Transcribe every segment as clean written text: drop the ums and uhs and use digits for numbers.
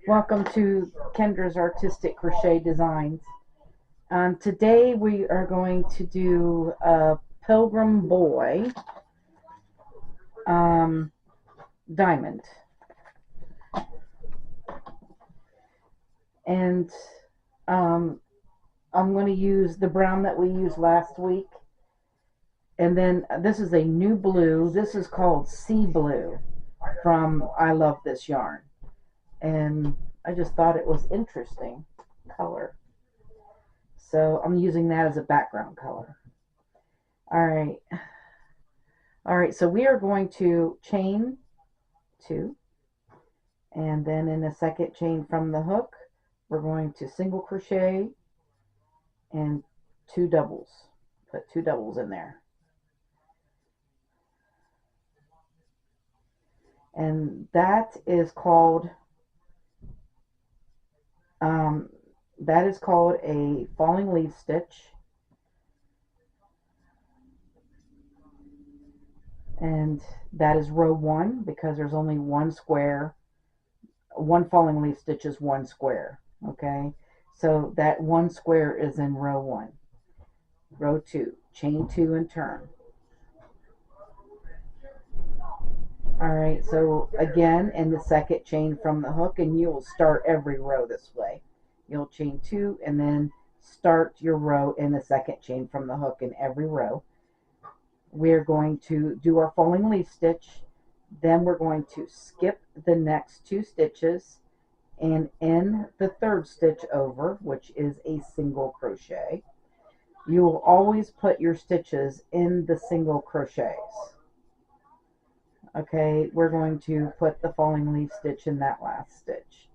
Welcome to Kendra's Artistic Crochet Designs. Today we are going to do a Pilgrim Boy diamond. And I'm going to use the brown that we used last week. And then this is a new blue. This is called Sea Blue from I Love This Yarn. And I just thought it was interesting color. So I'm using that as a background color. All right, so we are going to chain 2, and then in the second chain from the hook, we're going to single crochet and 2 doubles. Put 2 doubles in there. And that is called a falling leaf stitch. And that is row 1 because there's only one square. One falling leaf stitch is one square. Okay, so that one square is in row 1. Row 2, chain 2 and turn. Alright, so again in the second chain from the hook, and you will start every row this way. You'll chain 2 and then start your row in the second chain from the hook in every row. We're going to do our falling leaf stitch, then we're going to skip the next 2 stitches and in the third stitch over, which is a single crochet. You will always put your stitches in the single crochets. Okay, we're going to put the falling leaf stitch in that last stitch.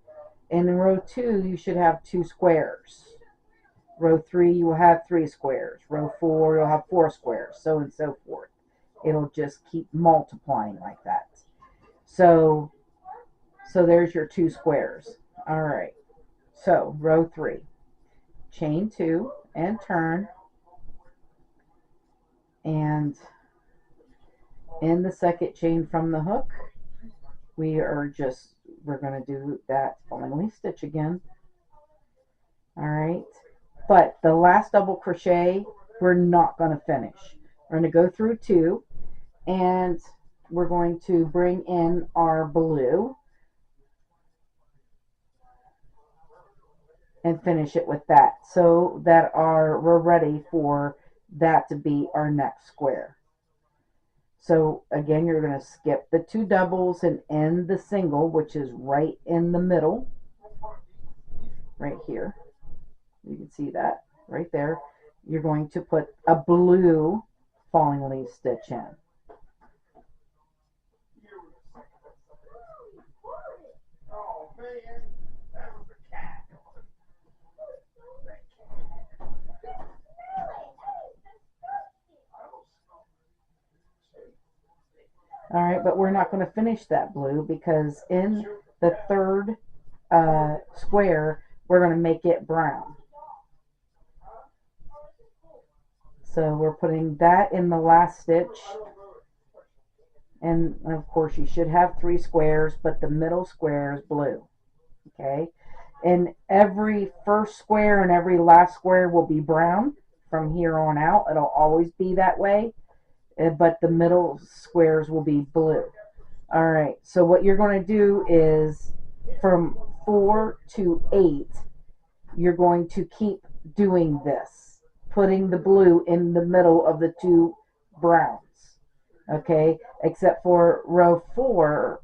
And in row 2, you should have 2 squares. Row 3, you will have 3 squares. Row 4, you'll have 4 squares, so and so forth. It'll just keep multiplying like that. So there's your 2 squares. All right, so row 3, chain 2 and turn. And in the second chain from the hook, we're going to do that falling leaf stitch again. All right, but the last double crochet we're not going to finish. We're going to go through 2 and we're going to bring in our blue and finish it with that, so that we're ready for that to be our next square. So again, you're going to skip the 2 doubles and end the single, which is right in the middle, right here. You can see that right there. You're going to put a blue falling leaf stitch in. All right, but we're not going to finish that blue because in the third square, we're going to make it brown. So we're putting that in the last stitch. And of course, you should have 3 squares, but the middle square is blue. Okay, and every first square and every last square will be brown from here on out. It'll always be that way. But the middle squares will be blue. All right, so what you're going to do is from 4 to 8, you're going to keep doing this, putting the blue in the middle of the 2 browns. Okay, except for row 4,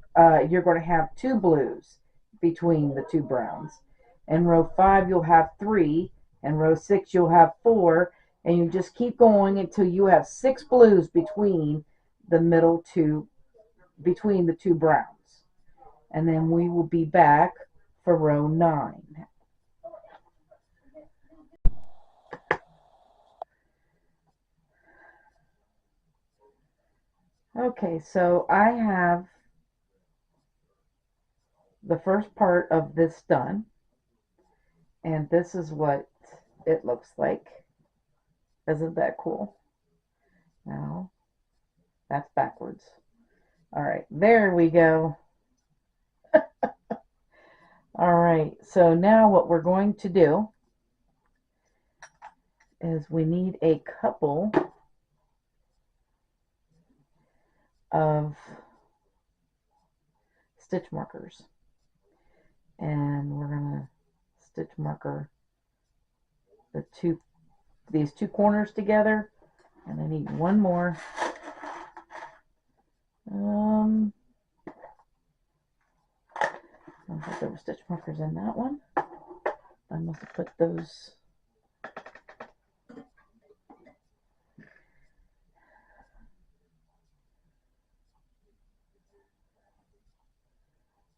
you're going to have 2 blues between the 2 browns. In row 5, you'll have 3. In row 6, you'll have 4. And you just keep going until you have 6 blues between the between the 2 browns. And then we will be back for row 9. Okay, so I have the first part of this done. And this is what it looks like. Isn't that cool? Now, that's backwards. All right, there we go. Alright, so now what we're going to do is we need a couple of stitch markers, and we're gonna stitch marker these two corners together, and I need one more. I don't think there were stitch markers in that one. I must have put those.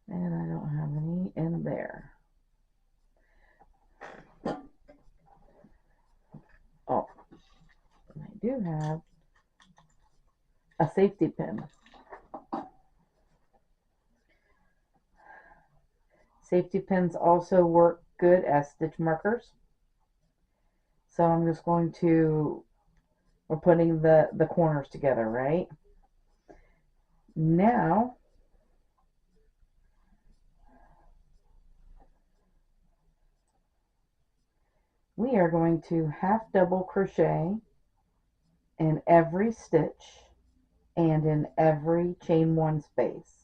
And I don't have any in there. Oh, I do have a safety pin. Safety pins also work good as stitch markers. So I'm just going to, we're putting the corners together, right? Now, we are going to half double crochet in every stitch and in every chain one space.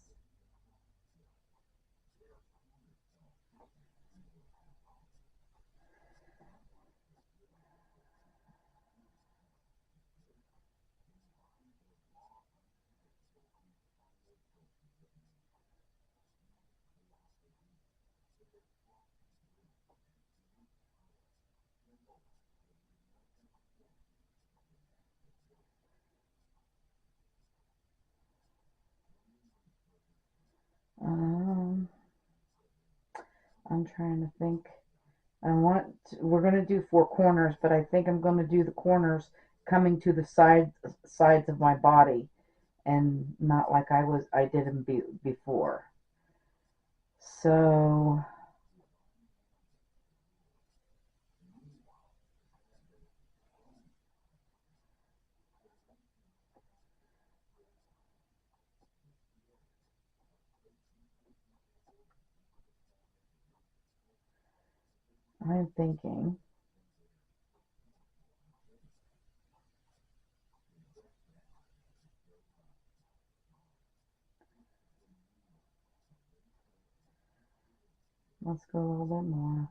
I'm trying to think. We're going to do 4 corners, but I think I'm going to do the corners coming to the sides of my body, and not like I did them before. So I'm thinking, let's go a little bit more.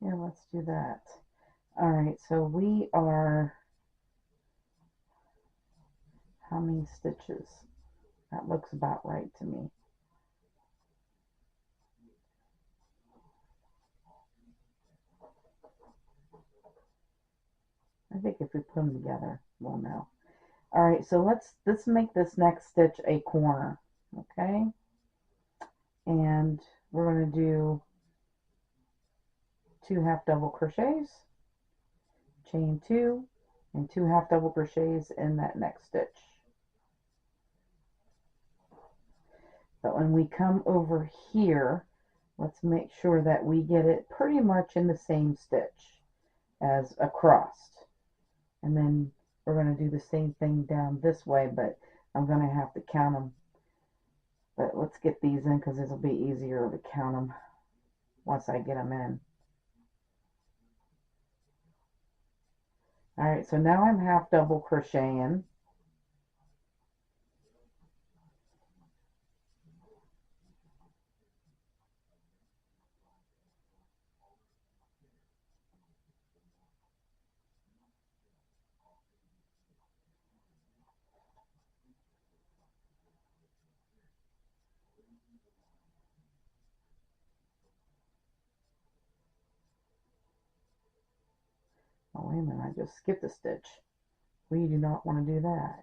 Yeah, let's do that. Alright, so we are, how many stitches? That looks about right to me. I think if we put them together, we'll know. Alright, so let's make this next stitch a corner, okay? And we're going to do 2 half double crochets, chain 2, and 2 half double crochets in that next stitch. But when we come over here, let's make sure that we get it pretty much in the same stitch as across. And then we're going to do the same thing down this way, but I'm going to have to count them. But let's get these in because it'll be easier to count them once I get them in. Alright, so now I'm half double crocheting. Oh, wait a minute, I just skipped a stitch. We do not want to do that.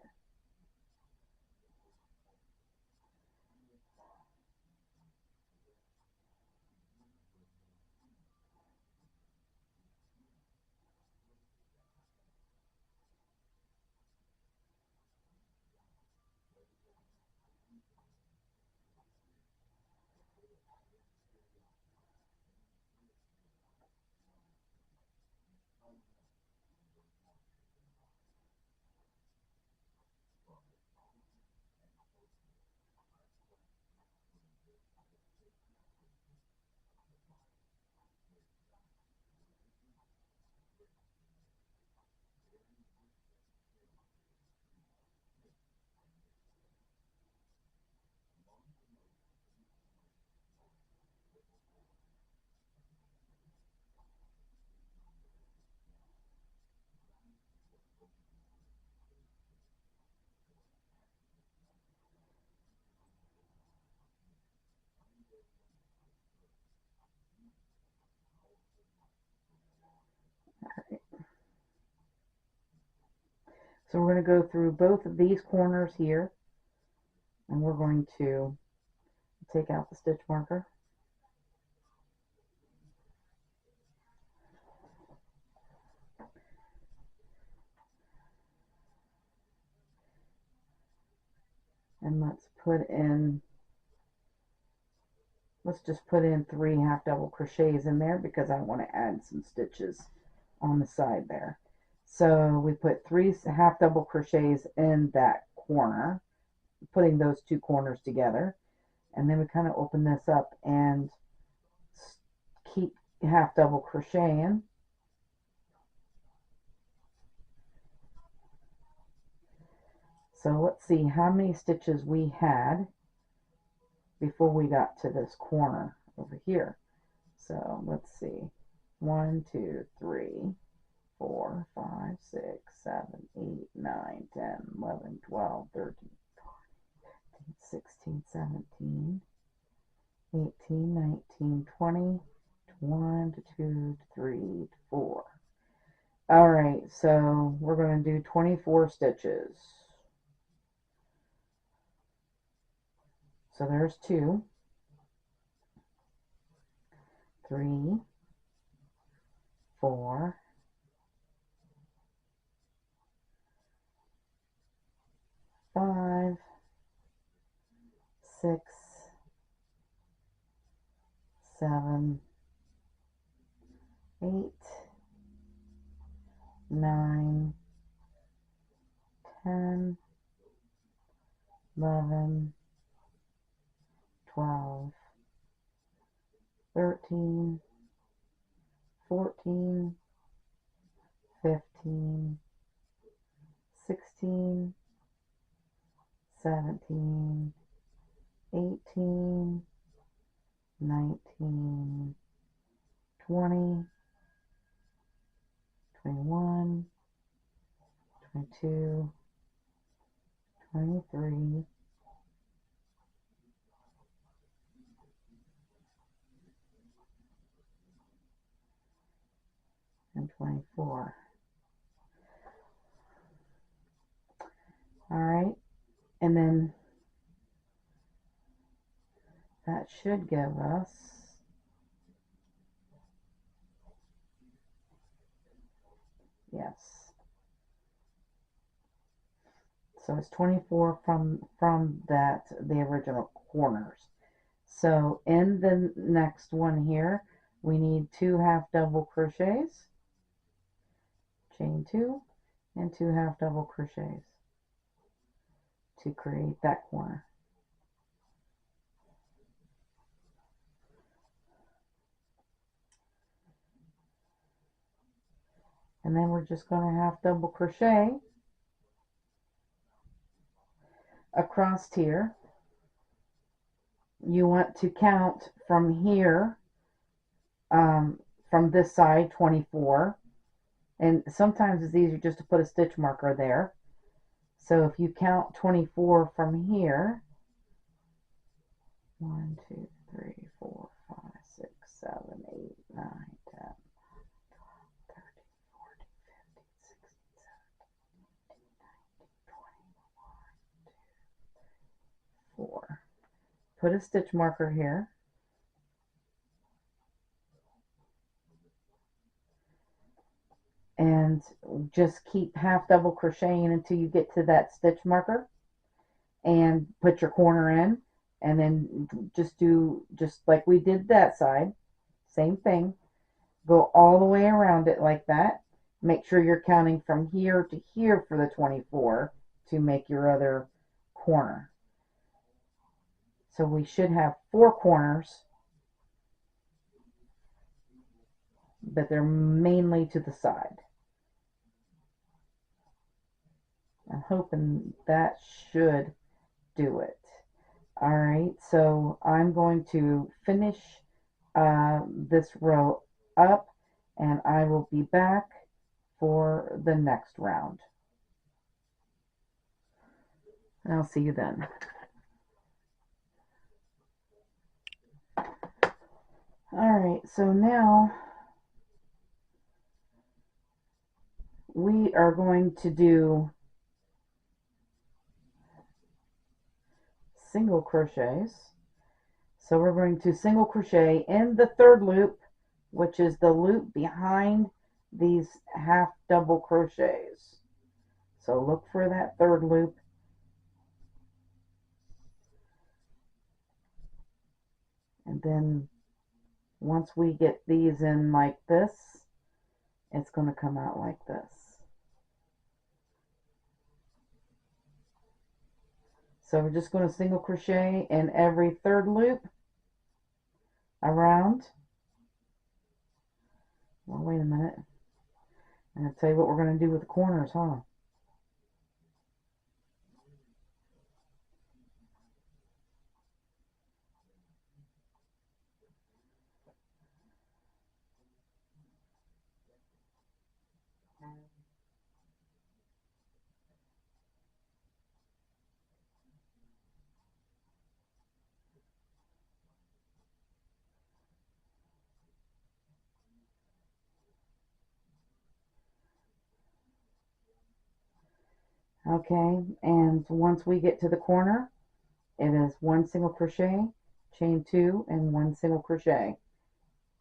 So we're going to go through both of these corners here, and we're going to take out the stitch marker. And let's just put in 3 half double crochets in there because I want to add some stitches on the side there. So we put 3 half double crochets in that corner, putting those 2 corners together, and then we kind of open this up and keep half double crocheting. So let's see how many stitches we had before we got to this corner over here. So let's see, 1, 2, 3, 4, 5, 6, 7, 8, 9, 10, 11, 12, 13, 14, 16, 17, 18, 19, 20, 1, 2, 3, 4. All right, so we're going to do 24 stitches. So there's 2, 3, 4, 5, 6, 7, 8, 9, 10, 11, 12, 13, 14, 15, 16, 17, 18, 19, 20, 21, 22, 23, 24. All right, and then that should give us so it's 24 from the original corners. So in the next one here, we need 2 half double crochets, chain 2, and 2 half double crochets to create that corner. And then we're just going to half double crochet across here. You want to count from here, from this side, 24. And sometimes it's easier just to put a stitch marker there. So if you count 24 from here, 1, 2, 3, 4, 5, 6, 7, 8, 9, 10, 13, 14, 15, 16, 17, 18, 19, 20, 1, 2, 3, 4. Put a stitch marker here. And just keep half double crocheting until you get to that stitch marker and put your corner in, and then just do just like we did that side, same thing, go all the way around it like that. Make sure you're counting from here to here for the 24 to make your other corner. So we should have 4 corners, but they're mainly to the side. I'm hoping that should do it. All right, so I'm going to finish this row up, and I will be back for the next round. And I'll see you then. All right, so now we are going to do single crochets. So we're going to single crochet in the third loop, which is the loop behind these half double crochets. So look for that third loop. And then once we get these in like this, it's going to come out like this. So we're just going to single crochet in every third loop around. Well, wait a minute. I'm going to tell you what we're going to do with the corners, huh? Okay, and once we get to the corner, it is one single crochet, chain two, and one single crochet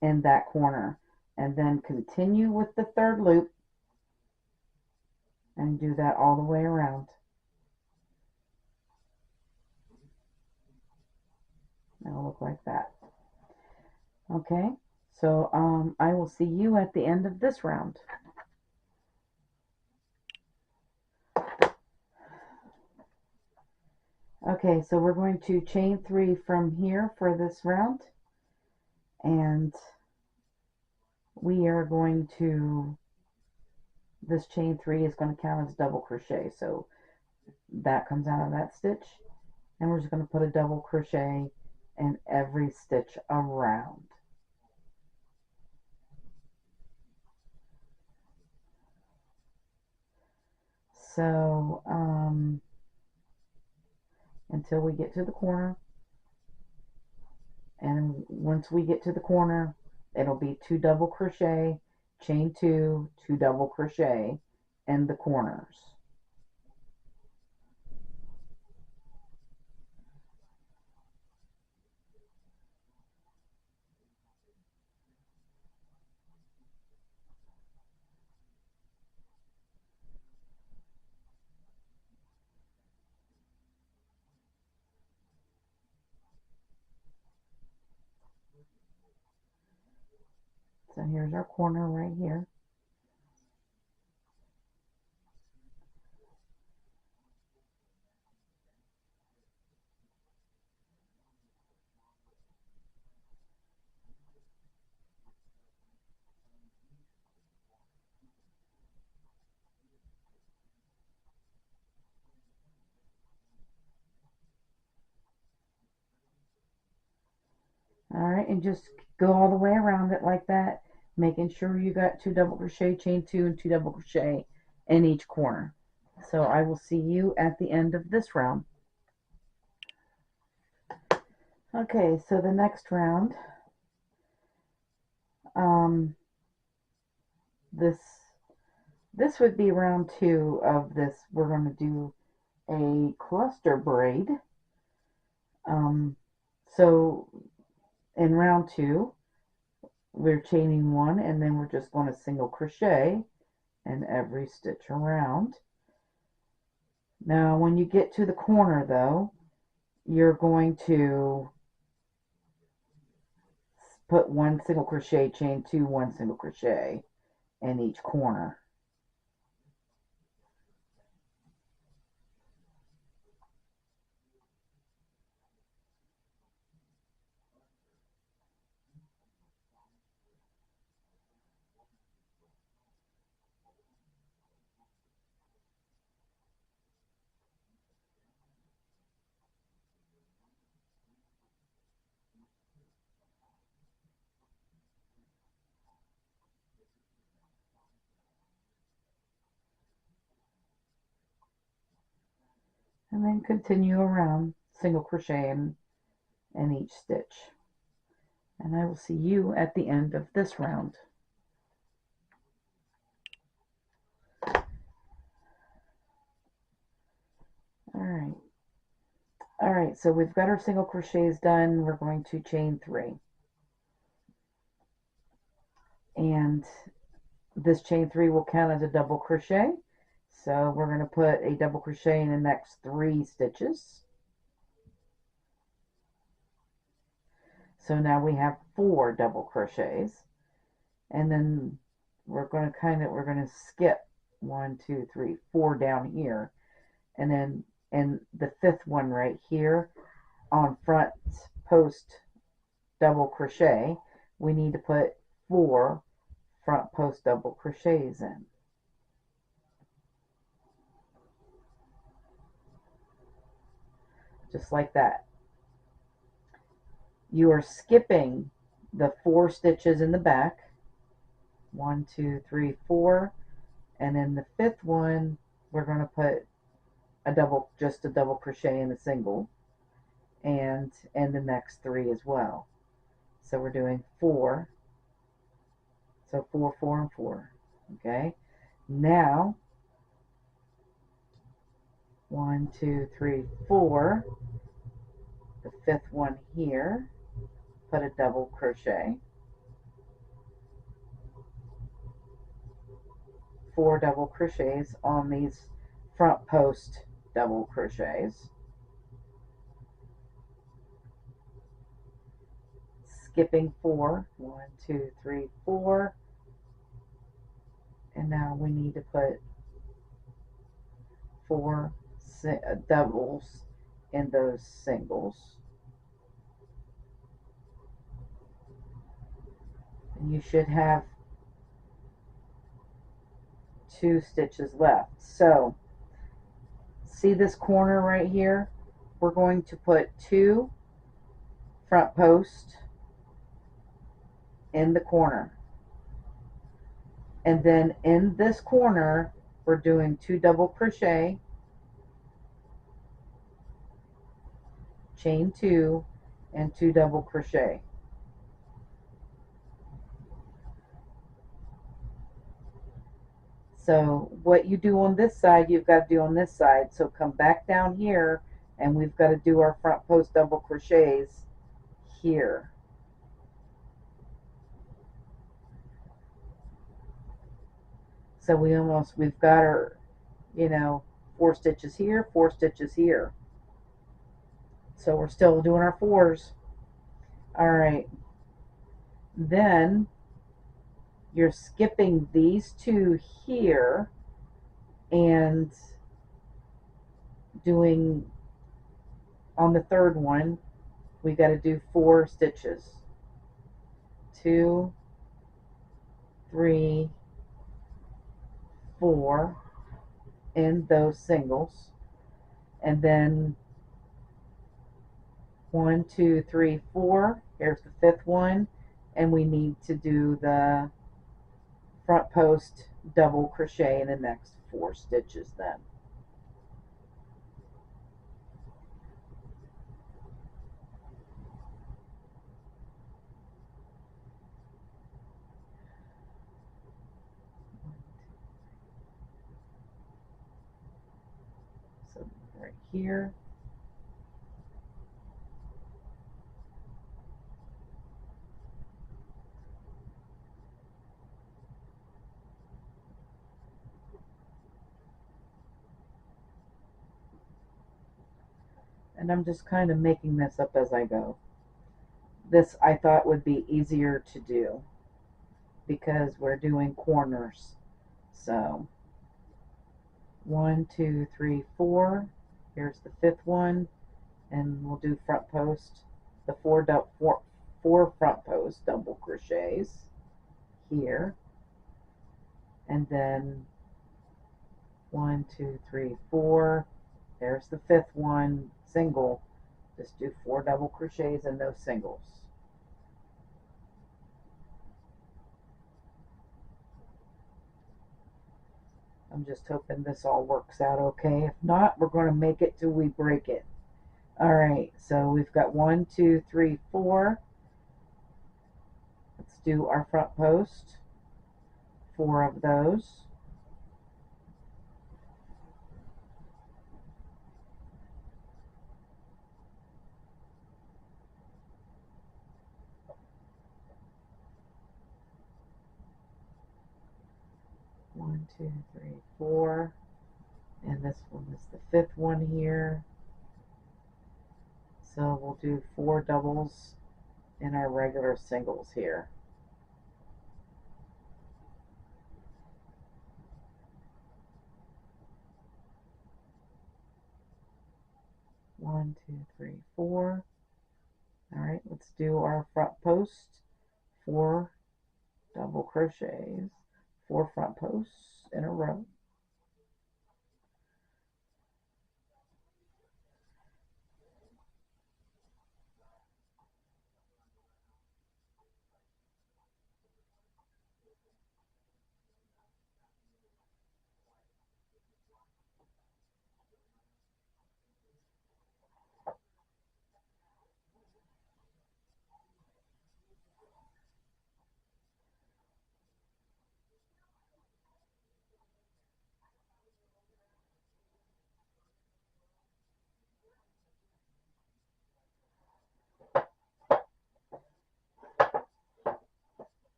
in that corner. And then continue with the third loop and do that all the way around. It'll look like that. Okay, so I will see you at the end of this round. Okay, so we're going to chain three from here for this round, and we are going to, this chain three is going to count as double crochet, so that comes out of that stitch, and we're just going to put a double crochet in every stitch around. So until we get to the corner, and once we get to the corner, it'll be two double crochet, chain two, two double crochet in the corners. So here's our corner right here. Alright, and just go all the way around it like that, making sure you got two double crochet, chain two, and two double crochet in each corner. So I will see you at the end of this round. Okay, so the next round, this would be round two of this. We're going to do a cluster braid. So in round two, we're chaining one, and then we're just going to single crochet in every stitch around. Now when you get to the corner though, you're going to put one single crochet, chain two, one single crochet in each corner. And then continue around, single crochet in each stitch. And I will see you at the end of this round. Alright, Alright, so we've got our single crochets done. We're going to chain 3. And this chain 3 will count as a double crochet. So we're going to put a double crochet in the next 3 stitches. So now we have 4 double crochets. And then we're going to skip 1, 2, 3, 4 down here. And then in the 5th one right here on front post double crochet, we need to put 4 front post double crochets in. Just like that. You are skipping the 4 stitches in the back. 1, 2, 3, 4. And in the 5th one, we're going to put just a double crochet in a single, and the next 3 as well. So we're doing 4. So 4, 4, and 4. Okay. Now 1, 2, 3, 4. The 5th one here. Put a double crochet. 4 double crochets on these front post double crochets. Skipping 4. 1, 2, 3, 4. And now we need to put 4 doubles in those singles. And you should have 2 stitches left. So see this corner right here? We're going to put 2 front post in the corner. And then in this corner, we're doing 2 double crochet, chain 2, and 2 double crochet. So what you do on this side, you've got to do on this side. So come back down here, and we've got to do our front post double crochets here. So we've got our, 4 stitches here, 4 stitches here. So we're still doing our 4s. All right. Then you're skipping these 2 here and doing on the 3rd one, we got to do 4 stitches. 2, 3, 4 in those singles, and then 1, 2, 3, 4. Here's the 5th one, and we need to do the front post double crochet in the next 4 stitches then. So right here. And I'm just kind of making this up as I go. This I thought would be easier to do because we're doing corners. So 1, 2, 3, 4. Here's the 5th one, and we'll do front post, the 4 front post double crochets here, and then 1, 2, 3, 4. There's the 5th one, single. Just do 4 double crochets in those singles. I'm just hoping this all works out okay. If not, we're going to make it till we break it. Alright, so we've got 1, 2, 3, 4. Let's do our front post. 4 of those. 1, 2, 3, 4, and this one is the fifth one here. So we'll do 4 doubles in our regular singles here. One, two, three, 4. All right, let's do our front post. 4 double crochets, 4 front posts in a row.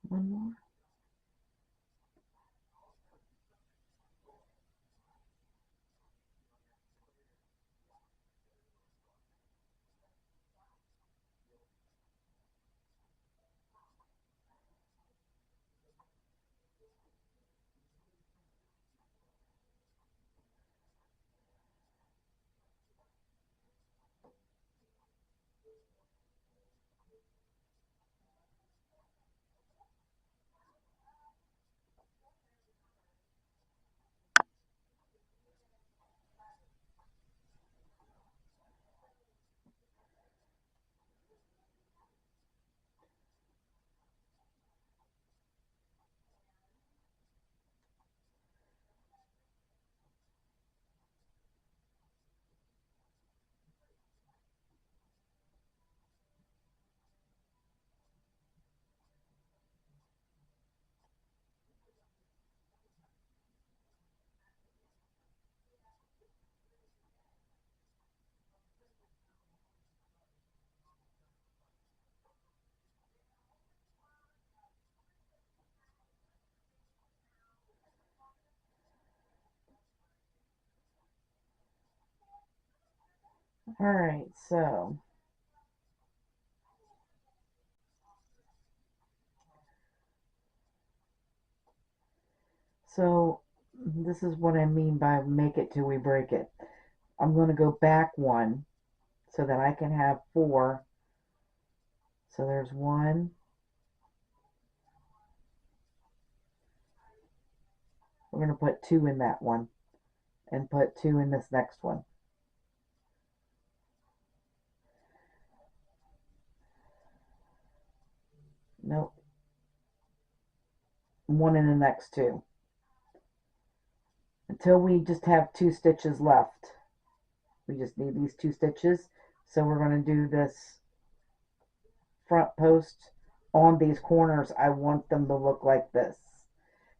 One more. All right, so this is what I mean by make it till we break it. I'm going to go back 1 so that I can have 4. So there's 1. We're going to put 2 in that one and put 2 in this next one. Nope. 1 in the next 2. Until we just have 2 stitches left. We just need these 2 stitches. So we're going to do this front post on these corners. I want them to look like this.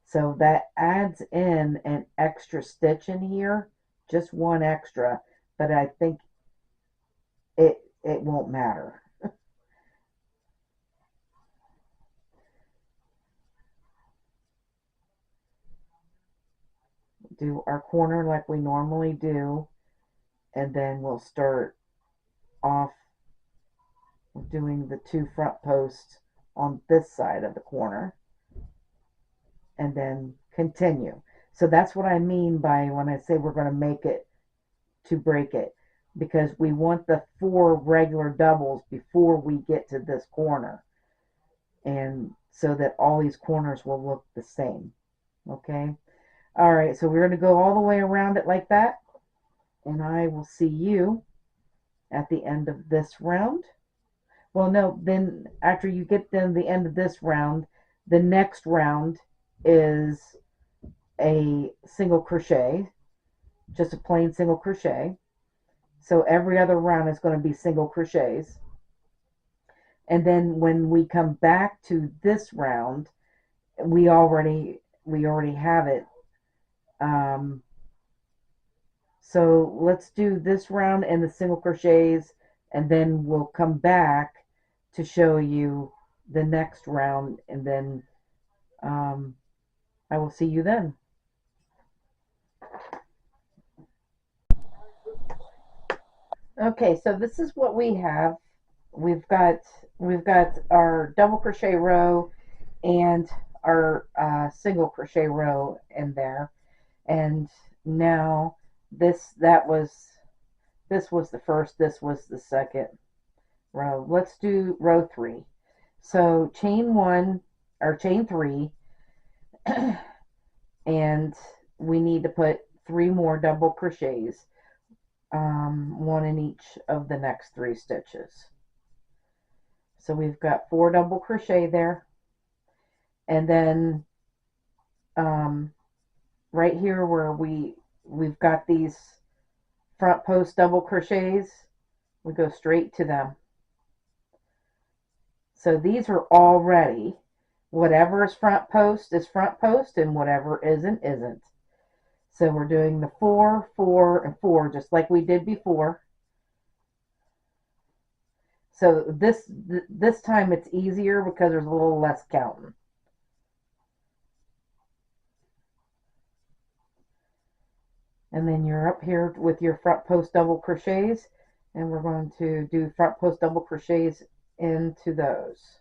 So that adds in an extra stitch in here, just 1 extra, but I think it won't matter. Do our corner like we normally do, and then we'll start off doing the 2 front posts on this side of the corner and then continue. So that's what I mean by when I say we're going to make it to break it, because we want the 4 regular doubles before we get to this corner, and so that all these corners will look the same. Okay, all right, so we're going to go all the way around it like that, and I will see you at the end of this round. Well, no, then after you get to the end of this round, the next round is a single crochet, just a plain single crochet. So every other round is going to be single crochets. And then when we come back to this round, we already have it So let's do this round and the single crochets, and then we'll come back to show you the next round, and then I will see you then. Okay, so this is what we have. We've got our double crochet row and our single crochet row in there, and now this was the first, this was the second row. Let's do row 3. So chain 1 or chain 3, and we need to put 3 more double crochets, 1 in each of the next 3 stitches. So we've got 4 double crochet there, and then right here where we've got these front post double crochets, we go straight to them. So these are all ready. Whatever is front post, and whatever isn't. So we're doing the 4, 4, and 4, just like we did before. So this time it's easier because there's a little less counting. And then you're up here with your front post double crochets, and we're going to do front post double crochets into those.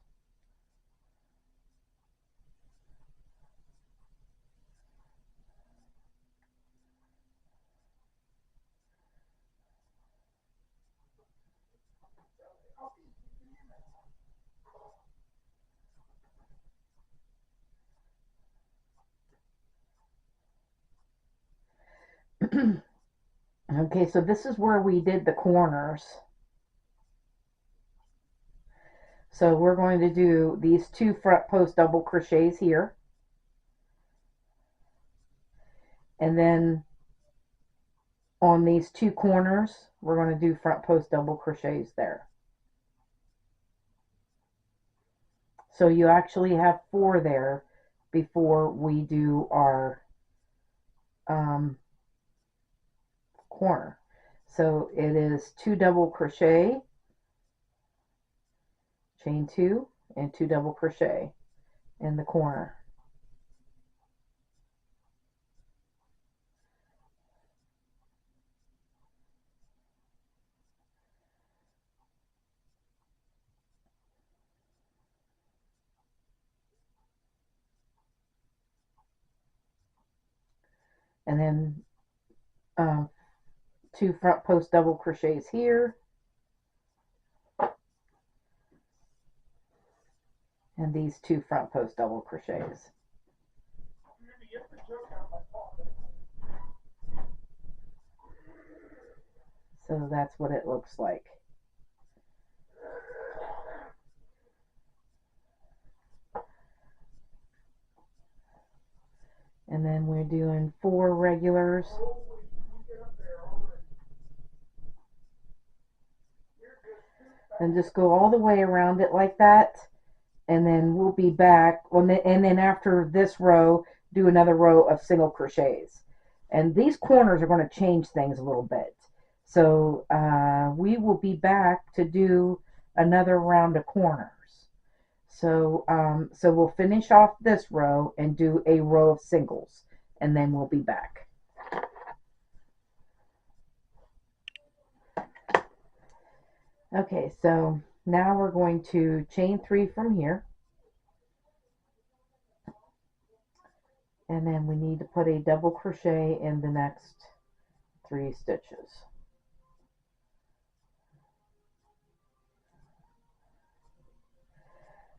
Okay, so this is where we did the corners. So we're going to do these 2 front post double crochets here, and then on these 2 corners we're going to do front post double crochets there. So you actually have 4 there before we do our corner. So it is 2 double crochet, chain 2, and 2 double crochet in the corner. And then 2 front post double crochets here, and these 2 front post double crochets. So that's what it looks like. And then we're doing 4 regulars. And just go all the way around it like that. And then we'll be back. And then after this row, do another row of single crochets. And these corners are going to change things a little bit. So we will be back to do another round of corners. So so we'll finish off this row and do a row of singles, and then we'll be back. Okay, so now we're going to chain 3 from here, and then we need to put a double crochet in the next 3 stitches.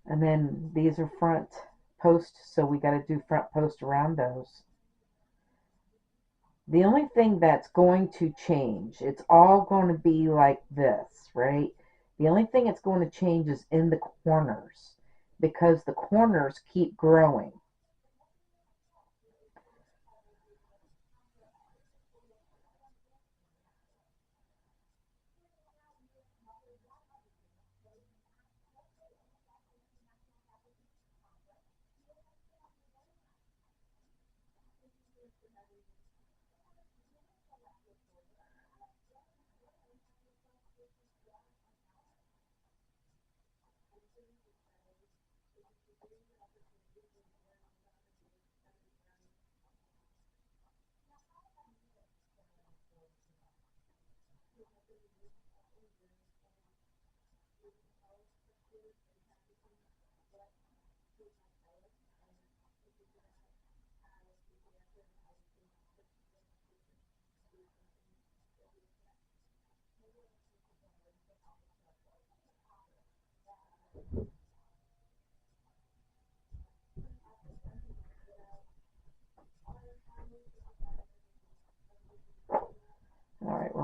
And then these are front posts, so we got to do front post around those. The only thing that's going to change, it's all going to be like this, right? The only thing it's going to change is in the corners, because the corners keep growing.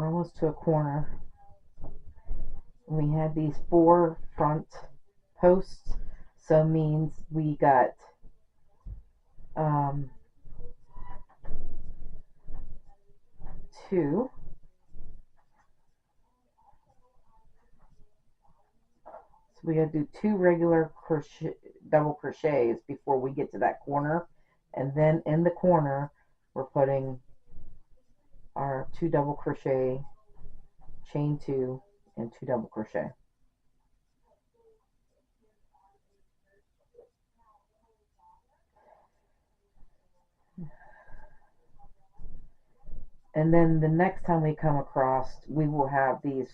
we're almost to a corner. We had these 4 front posts, so means we got 2. So we got to do 2 regular double crochets before we get to that corner, and then in the corner we're putting our 2 double crochet, chain 2, and 2 double crochet. And then the next time we come across, we will have these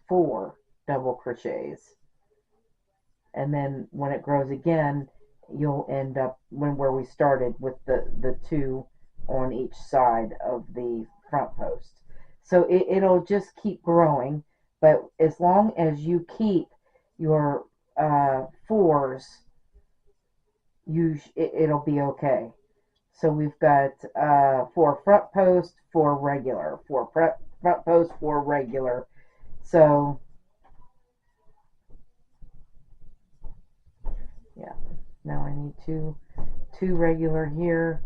4 double crochets. And then when it grows again, you'll end up where we started with the 2 on each side of the front post. So it'll just keep growing, but as long as you keep your 4s, it'll be okay. So we've got 4 front post, 4 regular, 4 front post, 4 regular. So yeah, now I need 2 regular here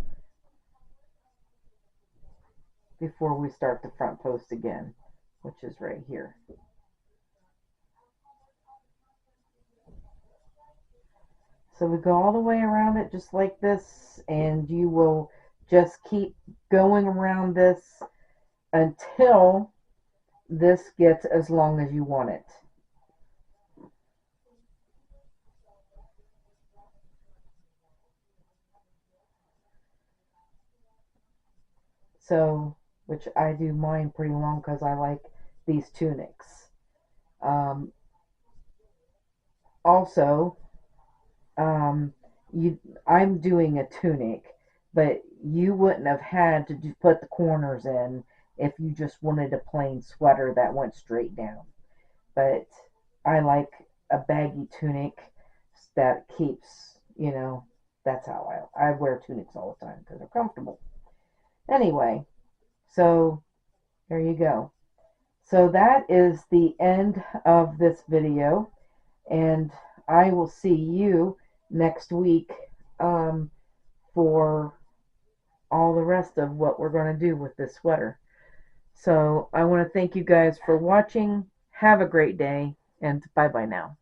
before we start the front post again, which is right here. So we go all the way around it just like this, and you will just keep going around this until this gets as long as you want it. So, which I do mine pretty long because I like these tunics. Also, I'm doing a tunic, but you wouldn't have had to put the corners in if you just wanted a plain sweater that went straight down. But I like a baggy tunic that keeps, that's how I wear tunics all the time because they're comfortable. Anyway, so there you go. So that is the end of this video, and I will see you next week for all the rest of what we're going to do with this sweater. So I want to thank you guys for watching. Have a great day, and bye-bye now.